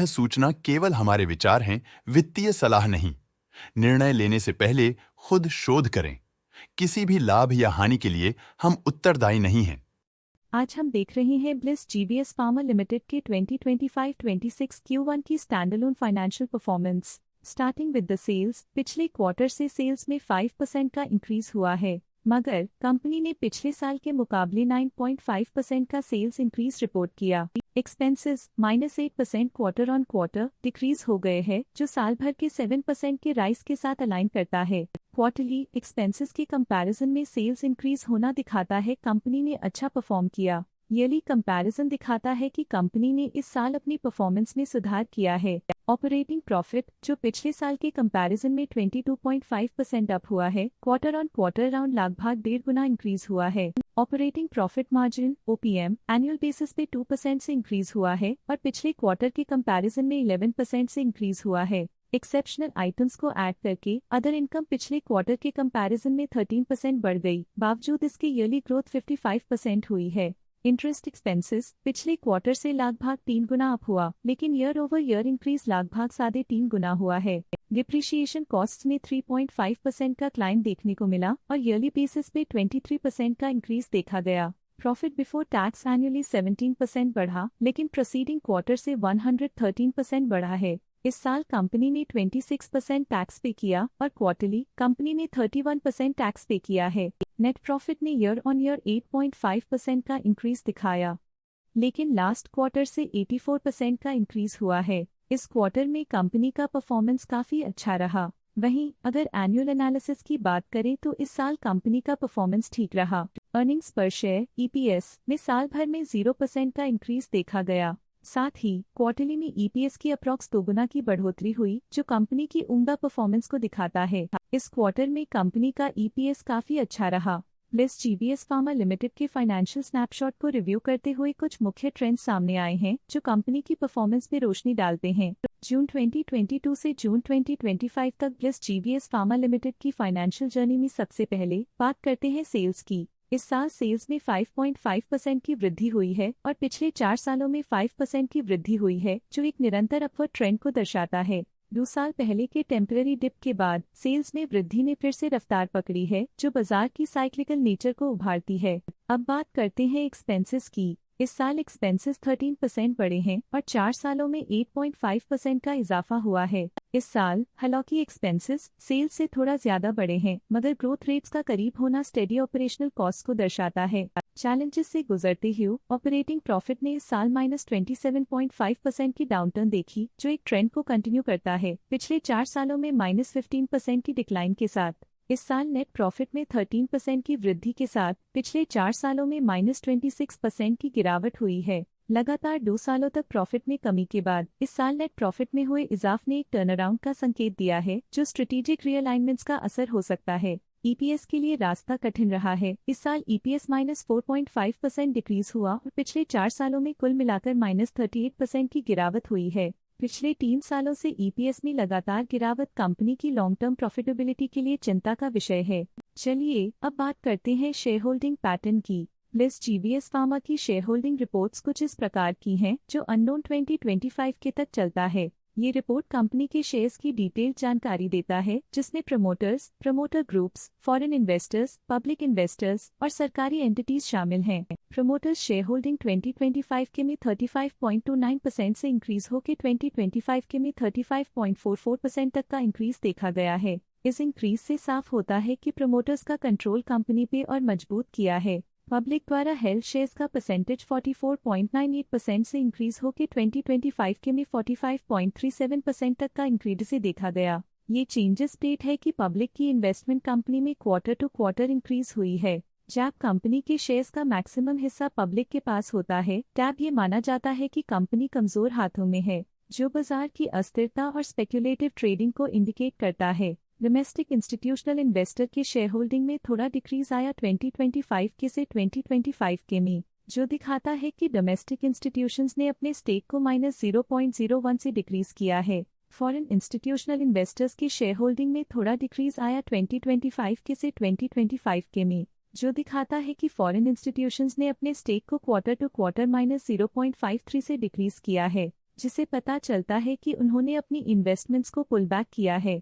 सूचना केवल हमारे विचार हैं, वित्तीय सलाह नहीं। निर्णय लेने से पहले खुद शोध करें। किसी भी लाभ या हानि के लिए हम उत्तरदायी नहीं हैं। आज हम देख रहे हैं ब्लिस जीबीएस फार्मा लिमिटेड के 2025-26 Q1 की standalone financial performance. Starting with the sales, पिछले क्वार्टर से सेल्स में 5% का इंक्रीज हुआ है, मगर कंपनी ने पिछले साल के मुकाबले 9.5% का सेल्स इंक्रीज रिपोर्ट किया। Expenses -8% quarter on quarter decrease हो गए हैं, जो साल भर के 7% के राइज के साथ अलाइन करता है। क्वार्टरली एक्सपेंसेस के कंपैरिजन में सेल्स इंक्रीज होना दिखाता है कंपनी ने अच्छा परफॉर्म किया। ईयरली कंपैरिजन दिखाता है कि कंपनी ने इस साल अपनी परफॉर्मेंस में सुधार किया है। ऑपरेटिंग प्रॉफिट, जो पिछले साल के कंपैरिजन में 22.5% अप हुआ है, क्वार्टर ऑन क्वार्टर राउंड लगभग 1.5 गुना इंक्रीज हुआ है। Operating profit margin (OPM) annual basis पे 2% से इंक्रीज हुआ है और पिछले क्वार्टर के कंपैरिजन में 11% से इंक्रीज हुआ है। एक्सेप्शनल आइटम्स को ऐड करके अदर इनकम पिछले क्वार्टर के कंपैरिजन में 13% बढ़ गई, बावजूद इसके ईयरली ग्रोथ 55% हुई है। इंटरेस्ट एक्सपेंसेस पिछले क्वार्टर से लगभग 3 गुना अप हुआ, लेकिन ईयर ओवर ईयर इंक्रीज लगभग 3.5 गुना हुआ है। डिप्रिशिएशन कॉस्ट में 3.5% का क्लाइम देखने को मिला और ईयरली बेसिस पे 23% का इंक्रीज देखा गया। प्रॉफिट बिफोर टैक्स एनुअली 17% बढ़ा, लेकिन प्रोसीडिंग क्वार्टर से 113% बढ़ा है। इस साल कंपनी ने 26% टैक्स पे किया और क्वार्टरली कंपनी ने 31% टैक्स पे किया है। नेट प्रॉफिट ने ईयर ऑन ईयर 8.5% का इंक्रीज दिखाया, लेकिन लास्ट क्वार्टर से 84% का इंक्रीज हुआ है। इस क्वार्टर में कंपनी का परफॉर्मेंस काफी अच्छा रहा। वहीं अगर एनुअल एनालिसिस की बात करें तो इस साल कंपनी का परफॉर्मेंस ठीक रहा। अर्निंग्स पर शेयर (EPS) में साल भर में 0% का इंक्रीज देखा गया। साथ ही क्वार्टरली में EPS की अप्रॉक्स 2 गुना की बढ़ोतरी हुई, जो कंपनी की उम्दा परफॉर्मेंस को दिखाता है। इस क्वार्टर में कंपनी का EPS काफी अच्छा रहा। ब्लिस जीबीएस फार्मा लिमिटेड के फाइनेंशियल स्नैपशॉट को रिव्यू करते हुए कुछ मुख्य ट्रेंड्स सामने आए हैं, जो कंपनी की परफॉर्मेंस में रोशनी डालते हैं। जून 2022 से जून 2025 तक ब्लिस जीबीएस फार्मा लिमिटेड की फाइनेंशियल जर्नी में सबसे पहले बात करते हैं सेल्स की। इस साल सेल्स में 5.5% की वृद्धि हुई है और पिछले 4 सालों में 5% की वृद्धि हुई है, जो एक निरंतर अपवर्ड ट्रेंड को दर्शाता है। 2 साल पहले के टेम्पररी डिप के बाद सेल्स में वृद्धि ने फिर से रफ्तार पकड़ी है, जो बाजार की साइक्लिकल नेचर को उभारती है। अब बात करते हैं एक्सपेंसेस की। इस साल एक्सपेंसेस 13% बढ़े हैं और 4 सालों में 8.5% का इजाफा हुआ है। इस साल हालांकि एक्सपेंसेस सेल्स से थोड़ा ज्यादा बढ़े हैं, मगर ग्रोथ रेट्स का करीब होना स्टेडी ऑपरेशनल कॉस्ट को दर्शाता है। चैलेंजेस से गुजरते हुए ऑपरेटिंग प्रॉफिट ने इस साल -27.5% की डाउनटर्न देखी, जो एक ट्रेंड को कंटिन्यू करता है, पिछले 4 सालों में -15% की डिक्लाइन के साथ। इस साल नेट प्रॉफिट में 13% की वृद्धि के साथ पिछले 4 सालों में -26% की गिरावट हुई है। लगातार 2 सालों तक प्रॉफिट में कमी के बाद इस साल नेट प्रॉफिट में हुए इजाफ ने एक टर्नअराउंड का संकेत दिया है, जो स्ट्रेटेजिक रीअलाइनमेंट्स का असर हो सकता है। EPS के लिए रास्ता कठिन रहा है। इस साल EPS -4.5% डिक्रीज हुआ और पिछले 4 सालों में कुल मिलाकर -38% की गिरावट हुई है। पिछले 3 सालों से EPS में लगातार गिरावट कंपनी की लॉन्ग टर्म प्रॉफिटेबिलिटी के लिए चिंता का विषय है। चलिए अब बात करते हैं शेयर होल्डिंग पैटर्न की। ब्लिस जीबीएस फार्मा की शेयर होल्डिंग रिपोर्ट्स कुछ इस प्रकार की हैं, जो अननोन 2025 के तक चलता है। ये रिपोर्ट कंपनी के शेयर्स की डिटेल्ड जानकारी देता है, जिसमें promoters, promoter groups, foreign investors, public investors और सरकारी एंटिटीज शामिल हैं। प्रमोटर्स शेयर होल्डिंग 2025 के में 35.29% से इंक्रीज होकर 2025 के में 35.44% तक का इंक्रीज देखा गया है। इस इंक्रीज से साफ होता है कि प्रमोटर्स का कंट्रोल कंपनी पे और मजबूत किया है। पब्लिक द्वारा हेल्ड शेयर्स का परसेंटेज 44.98% से इंक्रीज होकर 2025 के में 45.37% तक का इंक्रीज से देखा गया। ये चेंजेस स्टेट है कि पब्लिक की इन्वेस्टमेंट कंपनी में क्वार्टर टू क्वार्टर इंक्रीज हुई है। जब कंपनी के शेयर्स का मैक्सिमम हिस्सा पब्लिक के पास होता है, तब ये माना जाता है कि कंपनी कमजोर हाथों में है, जो बाजार की अस्थिरता और स्पेक्युलेटिव ट्रेडिंग को इंडिकेट करता है। डोमेस्टिक इंस्टीट्यूशनल इन्वेस्टर के शेयर होल्डिंग में थोड़ा डिक्रीज आया 2025 के से 2025 के में, जो दिखाता है कि डोमेस्टिक इंस्टीट्यूशंस ने अपने स्टेक को -0.01 से डिक्रीज किया है। फॉरेन इंस्टीट्यूशनल इन्वेस्टर्स की शेयर होल्डिंग में थोड़ा डिक्रीज आया 2025 के से 2025 के में, जो दिखाता है कि फॉरेन इंस्टीट्यूशंस ने अपने स्टेक को क्वार्टर टू क्वार्टर -0.53 से डिक्रीज किया है। जिसे पता चलता है कि उन्होंने अपनी इन्वेस्टमेंट्स को पुल बैक किया है।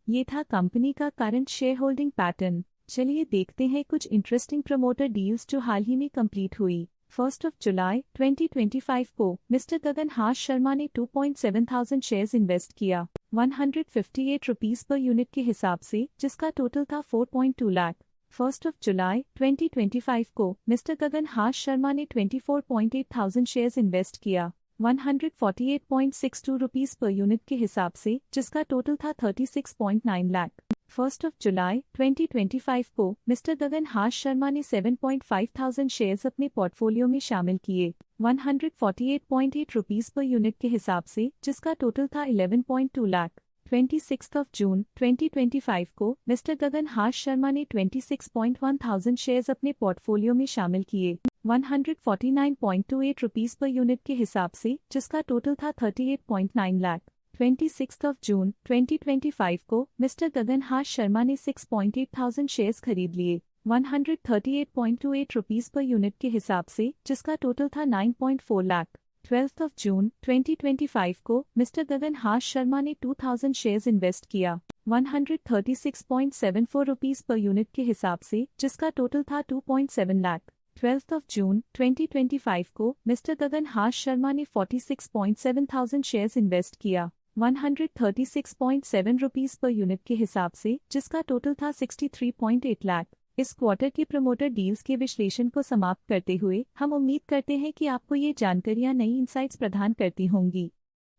ये था कंपनी का करंट शेयर होल्डिंग पैटर्न। चलिए देखते हैं कुछ इंटरेस्टिंग प्रमोटर डील्स जो हाल ही में कंप्लीट हुई। 1 जुलाई 2025 को मिस्टर गगन हास शर्मा ने 2,700 शेयर्स इन्वेस्ट किया 158 रुपीस पर यूनिट के हिसाब से, जिसका टोटल था 4.2 लाख। 1 जुलाई 2025 को मिस्टर गगन हास शर्मा ने 24,800 शेयर्स इन्वेस्ट किया 148.62 रुपीस पर यूनिट के हिसाब से, जिसका टोटल था 36.9 लाख। 1 जुलाई 2025 को मिस्टर गगन हास शर्मा ने 7,500 शेयर्स अपने पोर्टफोलियो में शामिल किए 148.8 रुपीस पर यूनिट के हिसाब से, जिसका टोटल था 11.2 लाख। 26 जून 2025 को मिस्टर गगन हास शर्मा ने 26,100 शेयर्स अपने पोर्टफोलियो में शामिल किए 149.28 रुपीस पर यूनिट के हिसाब से, जिसका टोटल था 38.9 लाख। 26 जून 2025 को मिस्टर गगन हास शर्मा ने 6,800 शेयर्स खरीद लिए 138.28 रुपीस पर यूनिट के हिसाब से, जिसका टोटल था 9.4 लाख। 12 जून 2025 को मिस्टर गगन हास शर्मा ने 2,000 शेयर्स इन्वेस्ट किया 136.74 रुपीस पर यूनिट के हिसाब से, जिसका टोटल था 2.7 लाख। 12 जून 2025 को मिस्टर गगन हास शर्मा ने 46,700 शेयर्स इन्वेस्ट किया 136.7 रुपीस पर यूनिट के हिसाब से, जिसका टोटल था 63.8 लाख। इस क्वार्टर के प्रमोटर डील्स के विश्लेषण को समाप्त करते हुए हम उम्मीद करते हैं कि आपको ये जानकारियां नई इंसाइट्स प्रदान करती होंगी।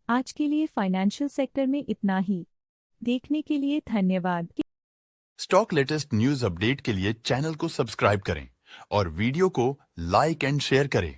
आज के लिए फाइनेंशियल सेक्टर में इतना ही। देखने के लिए धन्यवाद। स्टॉक लेटेस्ट न्यूज अपडेट के लिए चैनल को सब्सक्राइब करें और वीडियो को लाइक एंड शेयर करें।